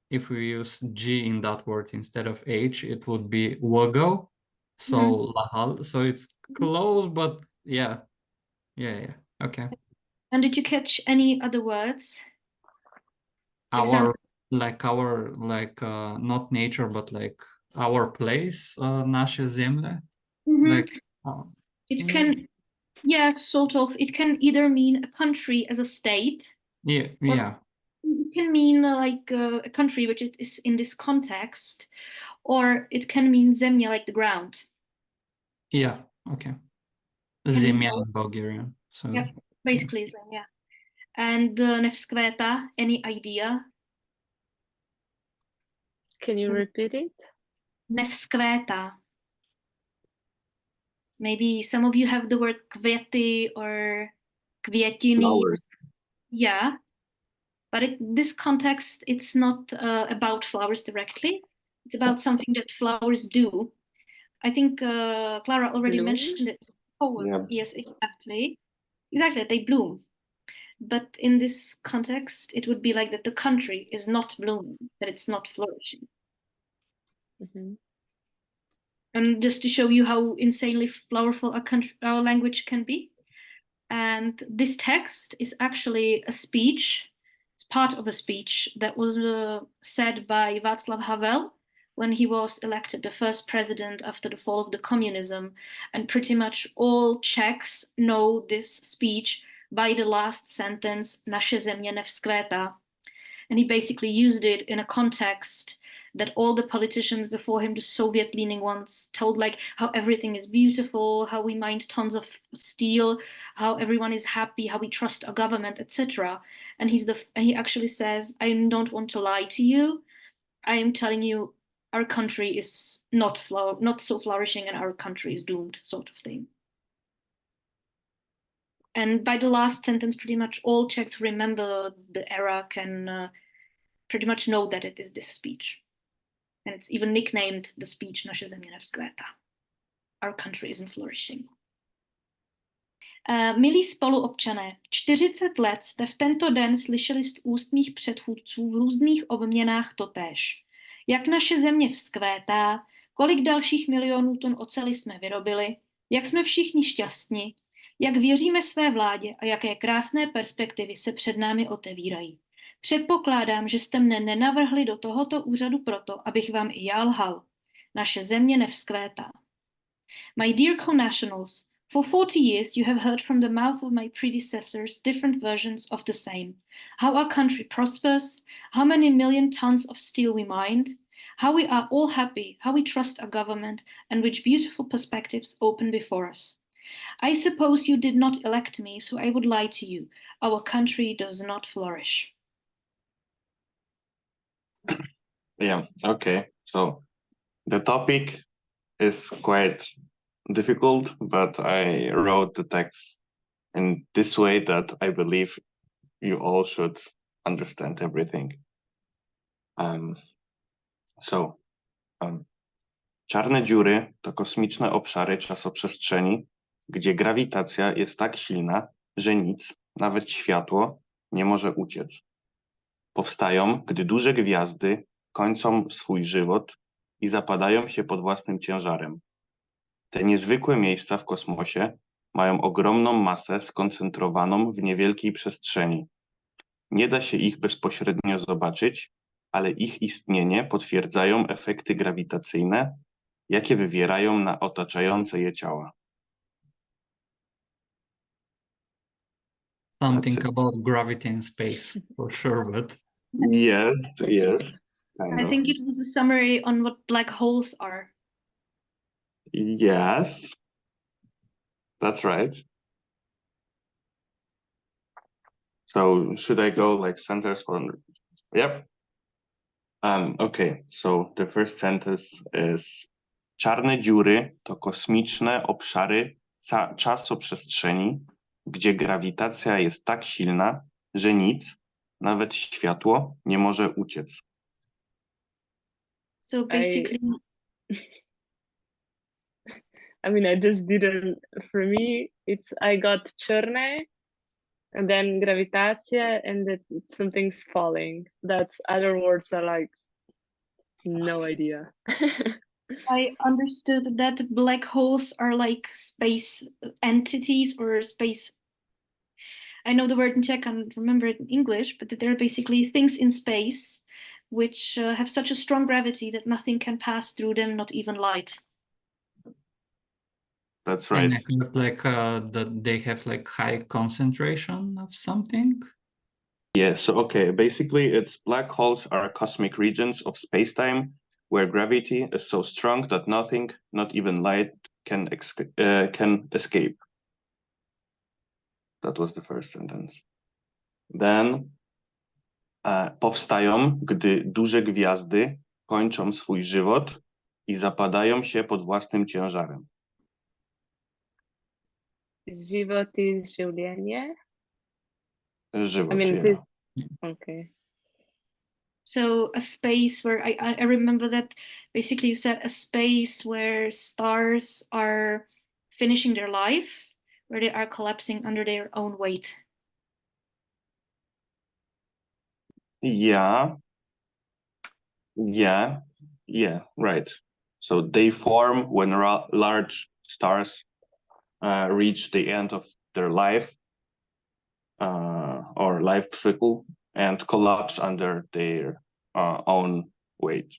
if we use G in that word instead of H, it would be wago. So lahal. So it's close, but yeah. Okay. And did you catch any other words? Our not nature, but like our place, nasze земля. Like it can, sort of. It can either mean a country as a state. Yeah. It can mean like a country which is in this context, or it can mean zemlya, like the ground. Yeah. Okay. Zemlya in Bulgarian. So yeah, basically zemlya. And nevzkvétá, any idea? Can you repeat it? Nevzkvétá. Maybe some of you have the word květy or květiny. Flowers. Yeah, but this context, it's not about flowers directly. It's about something that flowers do. I think Klara already Bloom? mentioned it. Oh, Yeah. yes, exactly. Exactly, they bloom. But in this context, it would be like that the country is not blooming, that it's not flourishing. Mhm. And just to show you how insanely flowerful our language can be. And this text is actually a speech. It's part of a speech that was said by Václav Havel when he was elected the first president after the fall of the communism. And pretty much all Czechs know this speech by the last sentence, naše země nevzkvétá. And he basically used it in a context that all the politicians before him, the Soviet-leaning ones, told like how everything is beautiful, how we mine tons of steel, how everyone is happy, how we trust our government, etc. And he actually says, I don't want to lie to you. I am telling you, our country is not so flourishing, and our country is doomed, sort of thing. And by the last sentence, pretty much all Czechs who remember the era can pretty much know that it is this speech. And it's even nicknamed the speech Naše země nevzkvétá. Our country isn't flourishing. Milí spoluobčané, 40 let jste v tento den slyšeli z úst mých předchůdců v různých obměnách totéž. Jak naše země vzkvétá, kolik dalších milionů tun oceli jsme vyrobili, jak jsme všichni šťastní, jak věříme své vládě a jaké krásné perspektivy se před námi otevírají. Předpokládám, že jste mne nenavrhli do tohoto úřadu proto, abych vám i já lhal. Naše země nevzkvétá. My dear co-nationals, for 40 years you have heard from the mouth of my predecessors different versions of the same. How our country prospers, how many million tons of steel we mined, how we are all happy, how we trust our government, and which beautiful perspectives open before us. I suppose you did not elect me, so I would lie to you. Our country does not flourish. Yeah, okay. So the topic is quite difficult, but I wrote the text in this way that I believe you all should understand everything. Czarne dziury to kosmiczne obszary czasoprzestrzeni, gdzie grawitacja jest tak silna, że nic, nawet światło, nie może uciec. Powstają, gdy duże gwiazdy kończą swój żywot i zapadają się pod własnym ciężarem. Te niezwykłe miejsca w kosmosie mają ogromną masę skoncentrowaną w niewielkiej przestrzeni. Nie da się ich bezpośrednio zobaczyć, ale ich istnienie potwierdzają efekty grawitacyjne, jakie wywierają na otaczające je ciała. Something about gravity in space, for sure, but... Yes. I think it was a summary on what black holes are. Yes, that's right. So should I go like sentence for... Yep. Okay, so the first sentence is: czarne dziury to kosmiczne obszary czasoprzestrzeni, gdzie grawitacja jest tak silna, że nic, nawet światło, nie może uciec. So basically... I mean, I just didn't, for me, I got czarne, and then gravitacja, and that something's falling. That's other words are like, no idea. I understood that black holes are like space entities or space... I know the word in Czech, I don't remember it in English, but that they're basically things in space which have such a strong gravity that nothing can pass through them, not even light. That's right. And like that they have like high concentration of something? Yeah, so okay, basically it's black holes are cosmic regions of space-time where gravity is so strong that nothing, not even light, can escape. That was the first sentence. Then powstają, gdy duże gwiazdy kończą swój żywot i zapadają się pod własnym ciężarem. Život is żywienie. Żywot, I mean, yeah. this. Okay. So a space where I remember that basically you said a space where stars are finishing their life, where they are collapsing under their own weight. Yeah, right. So they form when large stars reach the end of their life or life cycle and collapse under their own weight.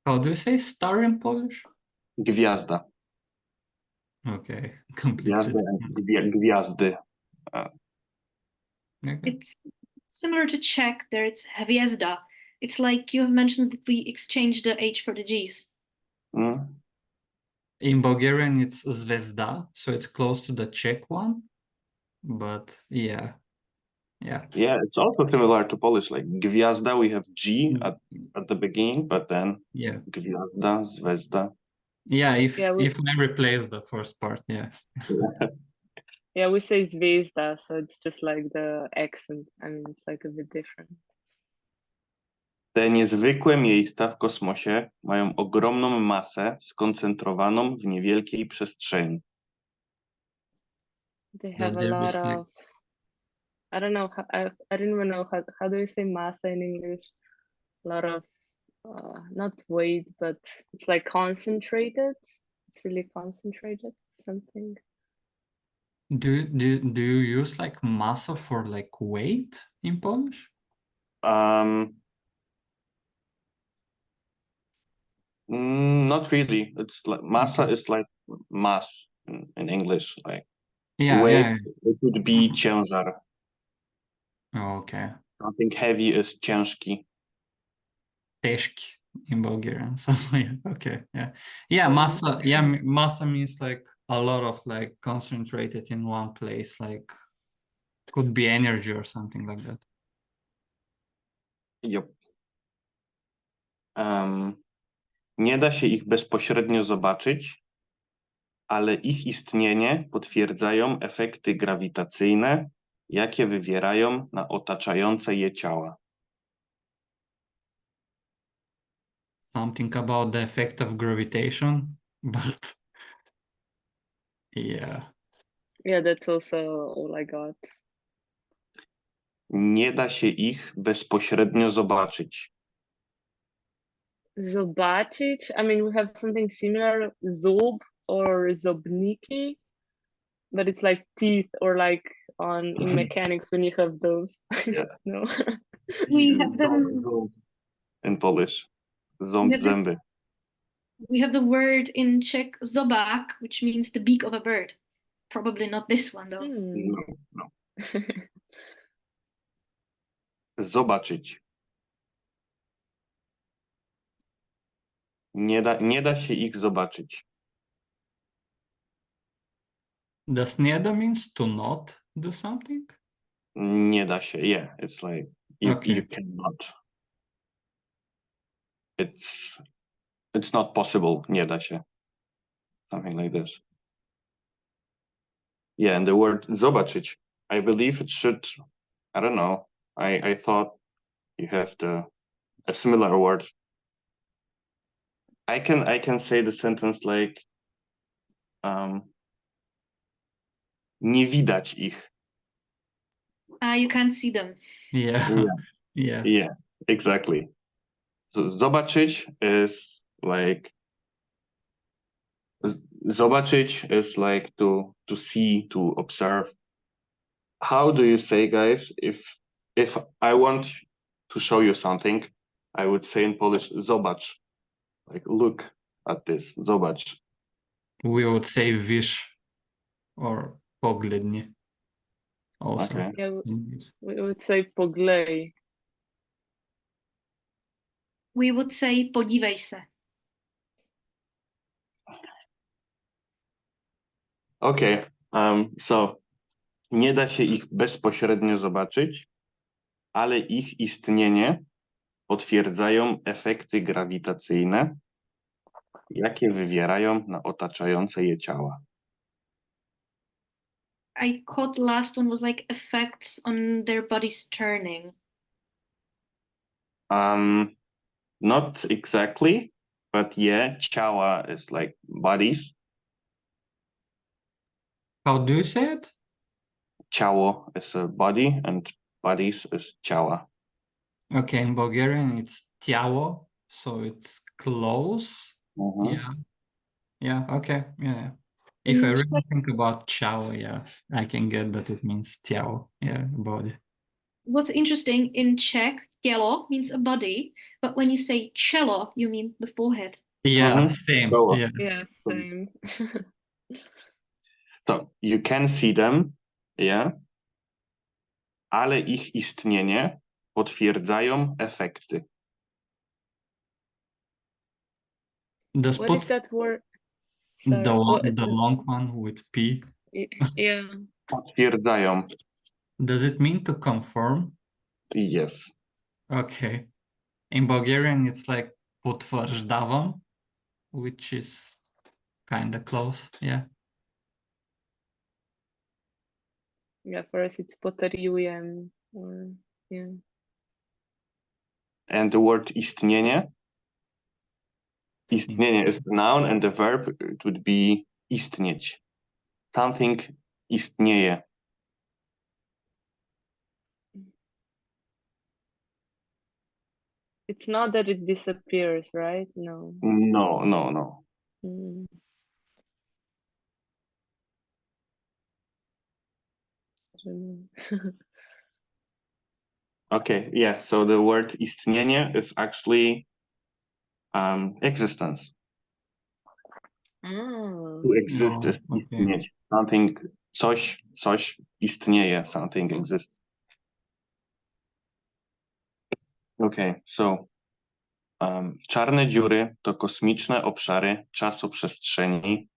How do you say star in Polish? Gwiazda. Okay, completely. Gwiazdy and gwiazdy. Okay. It's similar to Czech. There it's hvězda. It's like you have mentioned that we exchange the H for the G's. Mm. In Bulgarian, it's zvezda, so it's close to the Czech one. But yeah. Yeah, it's also similar to Polish. Like gwiazda, we have G at the beginning, but then gwiazda, zvezda. Yeah, if I replace the first part, yeah. Yeah, we say zvezda, so it's just like the accent. I mean, it's like a bit different. Te niezwykłe miejsca w kosmosie mają ogromną masę skoncentrowaną w niewielkiej przestrzeni. They have a lot of, I don't know, I don't even know how do you say massa in English? A lot of, not weight, but it's like concentrated. It's really concentrated, something. Do you use like massa for like weight in Polish? Not really. It's like massa is like mass in English. Like weight, it would be ciężar. Oh, okay. Something heavy is ciężki. Teşki in Bulgarian. So yeah, okay, yeah. Massa, massa means like a lot of like concentrated in one place, like could be energy or something like that. Yep. Nie da się ich bezpośrednio zobaczyć, ale ich istnienie potwierdzają efekty grawitacyjne, jakie wywierają na otaczające je ciała. Something about the effect of gravitation, but yeah. Yeah, that's also all I got. Nie da się ich bezpośrednio zobaczyć. Zobaczyć, I mean, we have something similar, zob or zobniki, but it's like teeth or like in mechanics when you have those. Yeah. No. We have them in Polish. Ząb, zęby. We have the word in Czech zobák, which means the beak of a bird. Probably not this one though. No. Zobaczyć. Nie da się ich zobaczyć. Does nie da means to not do something? Nie da się, yeah. It's like you cannot. It's not possible. Nie da się. Something like this. Yeah, and the word zobaczyć, I believe it should, I don't know. I thought you have a similar word. I can say the sentence like nie widać ich. You can't see them. Yeah, exactly. So zobaczyć is like to see, to observe. How do you say, guys, if I want to show you something, I would say in Polish zobacz, like look at this, zobacz. We would say wish or pogledni also. Okay. Yeah, we would say poglej. We would say podívej se. Okay, so Nie da się ich bezpośrednio zobaczyć, ale ich istnienie potwierdzają efekty grawitacyjne, jakie wywierają na otaczające je ciała. I caught the last one was like effects on their bodies turning. Not exactly, but yeah, ciała is like bodies. How do you say it? Ciało is a body and bodies is ciała. Okay, in Bulgarian it's tiało, so it's close. Yeah. Yeah, okay. Yeah. If I really think about ciało, yeah, I can get that it means tiało, yeah, body. What's interesting, in Czech, tělo means a body, but when you say cello, you mean the forehead. Yeah, same. So, Yeah. Yeah, same. so you can see them, yeah, ale ich istnienie potwierdzają efekty. Does What is that word? Sorry. the long one with P? Yeah. Potwierdzają. Does it mean to confirm? Yes. Okay. In Bulgarian, it's like potvrđavam, which is kind of close. Yeah. Yeah, for us it's potvrđujem. Yeah. And the word istnienie? Istnienie is the noun and the verb it would be istnieć. Something istnieje. It's not that it disappears, right? No. No. Mm. I don't know. Okay, yeah, so the word istnienie is actually existence. Oh. To exist is okay. istnieć. Something, coś istnieje, something exists. Okay, so czarne dziury to kosmiczne obszary czasoprzestrzeni,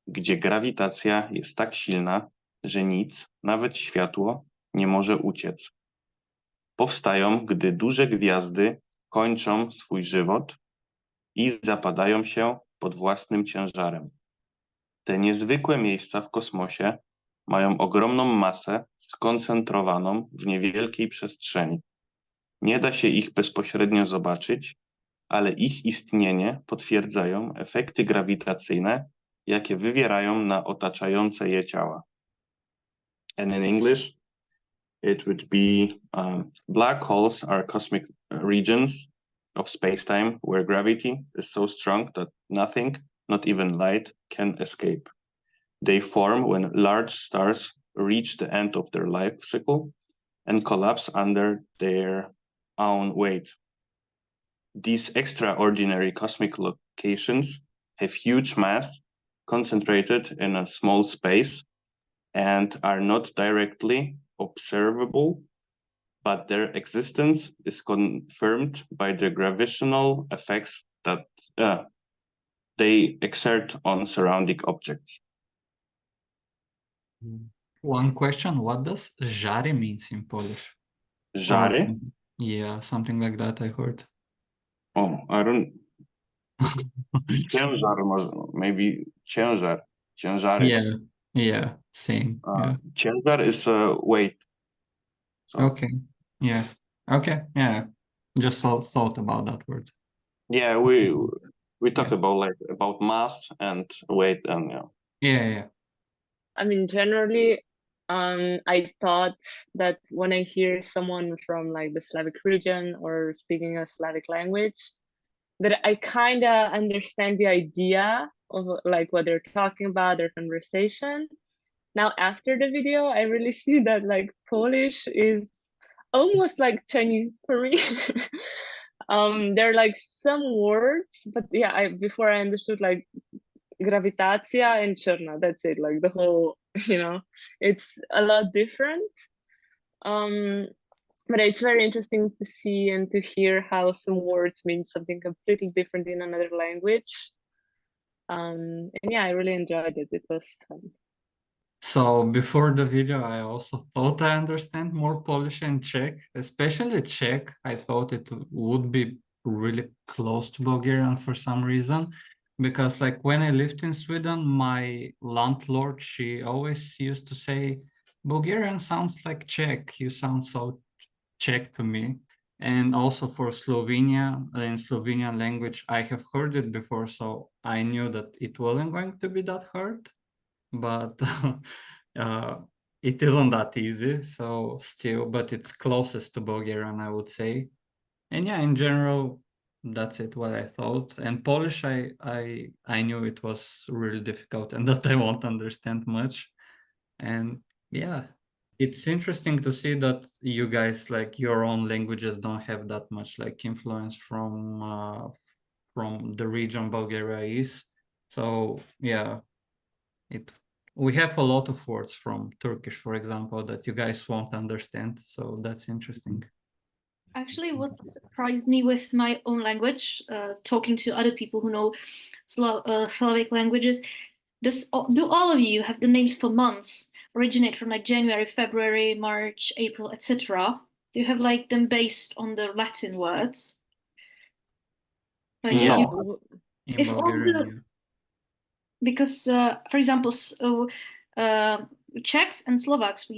gdzie grawitacja jest tak silna, że nic, nawet światło, nie może uciec. Powstają, gdy duże gwiazdy kończą swój żywot i zapadają się pod własnym ciężarem. Te niezwykłe miejsca w kosmosie mają ogromną masę skoncentrowaną w niewielkiej przestrzeni. Nie da się ich bezpośrednio zobaczyć, ale ich istnienie potwierdzają efekty grawitacyjne, jakie wywierają na otaczające je ciała. And in English, it would be black holes are cosmic regions of space-time where gravity is so strong that nothing, not even light, can escape. They form when large stars reach the end of their life cycle and collapse under their own weight. These extraordinary cosmic locations have huge mass concentrated in a small space and are not directly observable, but their existence is confirmed by the gravitational effects that they exert on surrounding objects. One question, what does żary means in Polish? Żary? Yeah, something like that I heard. Oh, I don't... Ciężar, maybe ciężar. Ciężary. Yeah, same. Yeah. Ciężar is weight. So, okay, yeah. Okay, yeah. Just thought about that word. Yeah, we talk about mass and weight and Yeah. I mean, generally, I thought that when I hear someone from like the Slavic region or speaking a Slavic language, that I kind of understand the idea of like what they're talking about, their conversation. Now, after the video, I really see that like Polish is almost like Chinese for me. There are like some words, but yeah, before I understood like gravitacja and czerna, that's it, like the whole, it's a lot different. But it's very interesting to see and to hear how some words mean something completely different in another language. And yeah, I really enjoyed it. It was fun. So before the video, I also thought I understand more Polish and Czech, especially Czech. I thought it would be really close to Bulgarian for some reason, because like when I lived in Sweden, my landlord, she always used to say, Bulgarian sounds like Czech. You sound so Czech to me. And also for Slovenia, in Slovenian language, I have heard it before, so I knew that it wasn't going to be that hard. But it isn't that easy, so still, but it's closest to Bulgarian, I would say. And yeah, in general, that's it, what I thought. And Polish, I knew it was really difficult and that I won't understand much. And yeah, it's interesting to see that you guys, like your own languages, don't have that much like influence from the region Bulgaria is. So yeah, we have a lot of words from Turkish, for example, that you guys won't understand. So that's interesting. Actually, what surprised me with my own language, talking to other people who know Slavic languages, do all of you have the names for months originate from like January, February, March, April, etc.? Do you have like them based on the Latin words? Like Yeah. if all the, because for example, Czechs and Slovaks,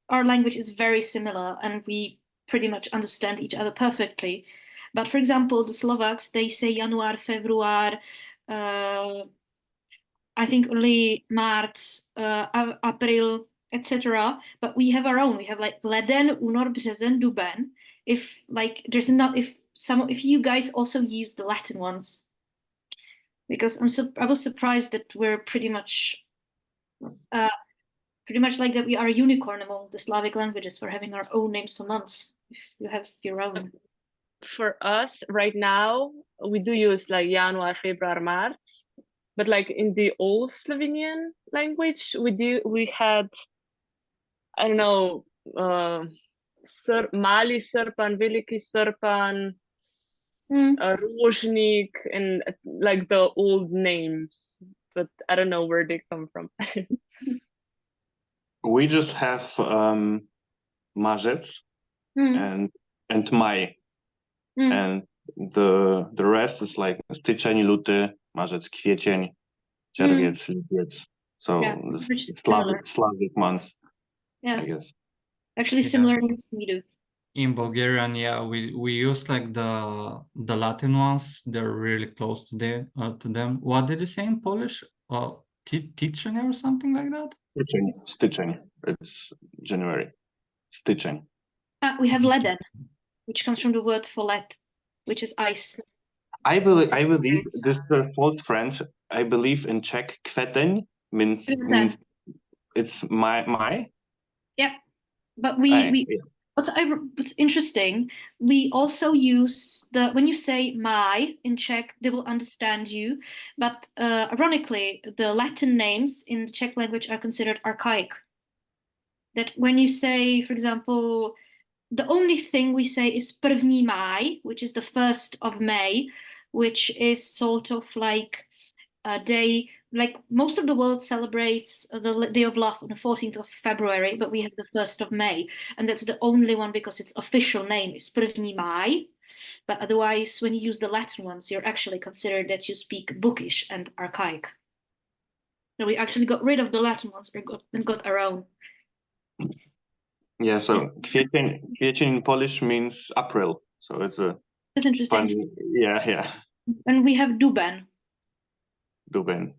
our language is very similar and we pretty much understand each other perfectly. But for example, the Slovaks, they say Január, Február, I think only March, April, etc. But we have our own. We have like leden, únor, březen, duben. If like there's not, if you guys also use the Latin ones, because I was surprised that we're pretty much like that. We are a unicorn among the Slavic languages for having our own names for months. If you have your own. For us right now, we do use like Januar, Februar, March, but like in the old Slovenian language, we had, I don't know, Mali Srpan, Veliki Srpan, Rožnik, and like the old names, but I don't know where they come from. We just have Marzec and Maj, and the rest is like styczeń, luty, marzec, kwiecień, czerwiec, lipiec. So Slavic months, I guess. Actually, similar names we do. In Bulgarian, yeah, we use like the Latin ones. They're really close to them. What did you say in Polish? Styczeń or something like that? Styczeń. It's January. Styczeń. We have leden, which comes from the word for let, which is ice. I believe this is false French. I believe in Czech květen means it's my. Yeah, but what's interesting, we also use when you say my in Czech, they will understand you. But ironically, the Latin names in the Czech language are considered archaic. That when you say, for example, the only thing we say is první máj, which is the 1st of May, which is sort of like a day, like most of the world celebrates the Day of Love on the 14th of February, but we have the 1st of May. And that's the only one because its official name is první máj. But otherwise, when you use the Latin ones, you're actually considered that you speak bookish and archaic. So we actually got rid of the Latin ones and got our own. Yeah, so kwiecień in Polish means April. So it's that's interesting. Funny, yeah. And we have duben. Duben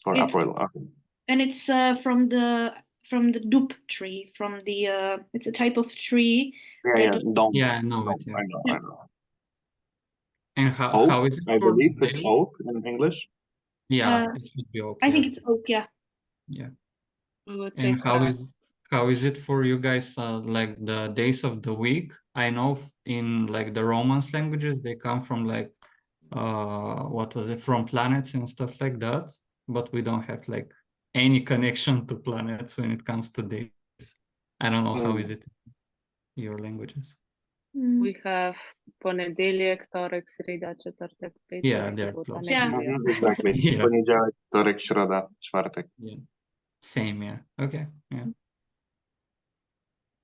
for April. Okay. And it's from the dub tree, it's a type of tree. Yeah, I know it. Yeah. I know. And how is it? I believe it's oak in English. Yeah, it should be oak. I think it's oak, yeah. Yeah. And how is it for you guys, like the days of the week? I know in like the Romance languages, they come from like, from planets and stuff like that. But we don't have like any connection to planets when it comes to days. I don't know, how is it in your languages? We have ponedeljek, torek, sreda, četvrtek, petek. Yeah, they're close. Yeah. Exactly. Poniedziałek, wtorek, środa, czwartek. Yeah. Same, yeah. Okay, yeah.